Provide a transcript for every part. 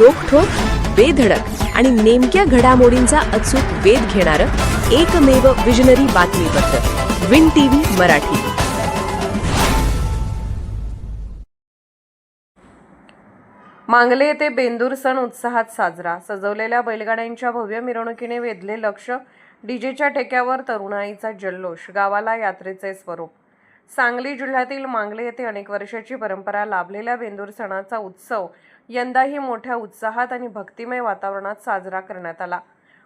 रोखठोक, बेधडक आणि नेमक्या घडामोडींचा अचूक वेध घेणारं एकमेव विजनरी बातमीपत्र विन टीव्ही मराठी. मांगले येथे बेंदूर सण उत्साहात साजरा. सजवलेल्या बैलगाड्यांच्या भव्य मिरवणुकीने वेधले लक्ष. डीजेच्या ठेक्यावर तरुणाईचा जल्लोष. गावाला यात्रेचे स्वरूप. सांगली जिल्ह्यातील मांगले येथे अनेक वर्षाची परंपरा लाभलेल्या बेंदूर सणाचा उत्सव यंदाही मोठ्या उत्साहात आणि भक्तिमय वातावरणात साजरा करण्यात आला.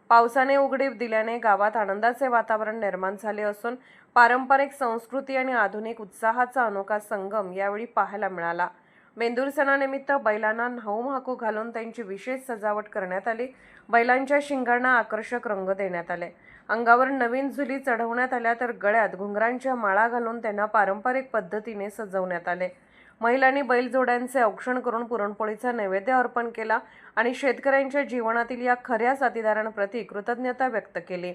पावसाने उघडीप दिल्याने गावात आनंदाचे वातावरण निर्माण झाले असून पारंपरिक संस्कृती आणि आधुनिक उत्साहाचा अनोखा संगम यावेळी पाहायला मिळाला. बेंदूर सणानिमित्त बैलांना न्हाऊमाकू घालून त्यांची विशेष सजावट करण्यात आली. बैलांच्या शिंगांना आकर्षक रंग देण्यात आले. अंगावर नवीन झुली चढवण्यात आल्या तर गळ्यात घुंगरांच्या माळा घालून त्यांना पारंपरिक पद्धतीने सजवण्यात आले. महिलांनी बैलजोड्यांचे औक्षण करून पुरणपोळीचा नैवेद्य अर्पण केला आणि शेतकऱ्यांच्या जीवनातील या खऱ्या साथीदारांप्रती कृतज्ञता व्यक्त केली.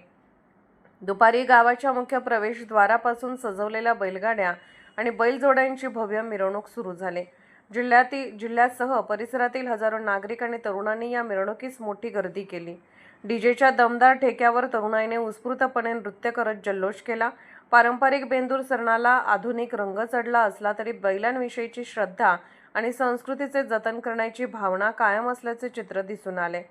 दुपारी गावाच्या मुख्य प्रवेशद्वारापासून सजवलेल्या बैलगाड्या आणि बैलजोड्यांची भव्य मिरवणूक सुरू झाली. जिल्ह्यासह परिसरातील हजारो नागरिक आणि तरुणांनी या मिरवणुकीस मोठी गर्दी केली. डीजेच्या दमदार ठेक्यावर तरुणाईने उत्स्फूर्तपणे नृत्य करत जल्लोष केला. पारंपरिक बेंदूर सणाला आधुनिक रंग चढला असला तरी बैलांविषयीची श्रद्धा आणि संस्कृतीचे जतन करण्याची भावना कायम असल्याचे चित्र दिसून आले.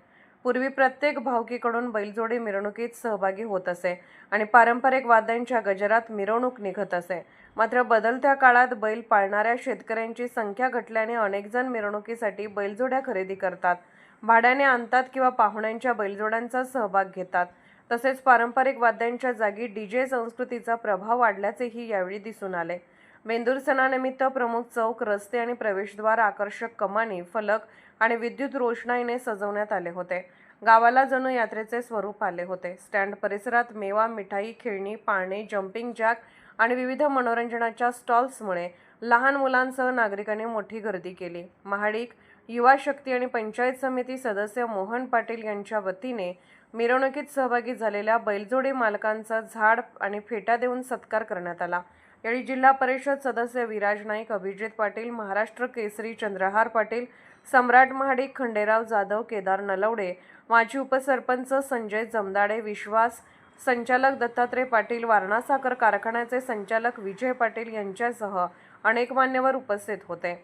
पूर्वी प्रत्येक भावकीकडून बैलजोडी मिरवणुकीत सहभागी होत असे आणि पारंपरिक वाद्यांच्या गजरात मिरवणूक निघत असे. मात्र बदलत्या काळात बैल पाळणाऱ्या शेतकऱ्यांची संख्या घटल्याने अनेक जण मिरवणुकीसाठी बैलजोड्या खरेदी करतात, भाड्याने आणतात किंवा पाहुण्यांच्या बैलजोड्यांचा सहभाग घेतात. तसेच पारंपरिक वाद्यांच्या जागी डीजे संस्कृतीचा प्रभाव वाढल्याचेही यावेळी दिसून आले. बेंदूर सणानिमित्त प्रमुख चौक, रस्ते आणि प्रवेशद्वार आकर्षक कमानी, फलक आणि विद्युत रोषणाईने सजवण्यात आले होते. गावाला जणू यात्रेचे स्वरूप आले होते. स्टँड परिसरात मेवा, मिठाई, खेळणी, पाळणे, जम्पिंग जॅक आणि विविध मनोरंजनाच्या स्टॉल्समुळे लहान मुलांसह नागरिकांनी मोठी गर्दी केली. महाडिक, युवा शक्ती आणि पंचायत समिती सदस्य मोहन पाटील यांच्या वतीने मिरवणुकीत सहभागी झालेल्या बैलजोडी मालकांचा झाड आणि फेटा देऊन सत्कार करण्यात आला. यावेळी जिल्हा परिषद सदस्य विराज नाईक, अभिजित पाटील, महाराष्ट्र केसरी चंद्रहार पाटील, सम्राट महाडिक, खंडेराव जाधव, केदार नलवडे, माजी उपसरपंच संजय जमदाडे, विश्वास संचालक दत्तात्रय पाटील, वारणा साखर कारखान्याचे संचालक विजय पाटील यांच्यासह अनेक मान्यवर उपस्थित होते.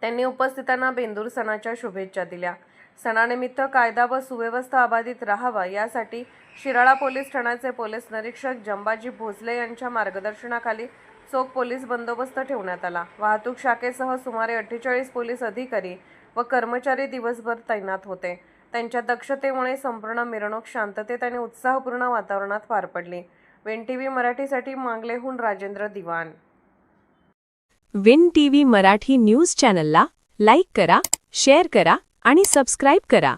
त्यांनी उपस्थितांना बेंदूर सणाच्या शुभेच्छा दिल्या. सणानिमित्त कायदा व सुव्यवस्था अबाधित राहावा यासाठी शिराळा पोलीस ठाण्याचे पोलीस निरीक्षक जंबाजी भोसले यांच्या मार्गदर्शनाखाली चोख पोलीस बंदोबस्त ठेवण्यात आला. वाहतूक शाखेसह सुमारे 48 पोलीस अधिकारी व कर्मचारी दिवसभर तैनात होते. त्यांच्या दक्षतेमुळे संपूर्ण मिरवणूक शांततेत आणि उत्साहपूर्ण वातावरणात पार पडली. विन टीव्ही मराठीसाठी मांगलेहून राजेंद्र दिवाण. विन टीव्ही मराठी न्यूज चॅनलला लाईक करा, शेअर करा आणि सबस्क्राईब करा.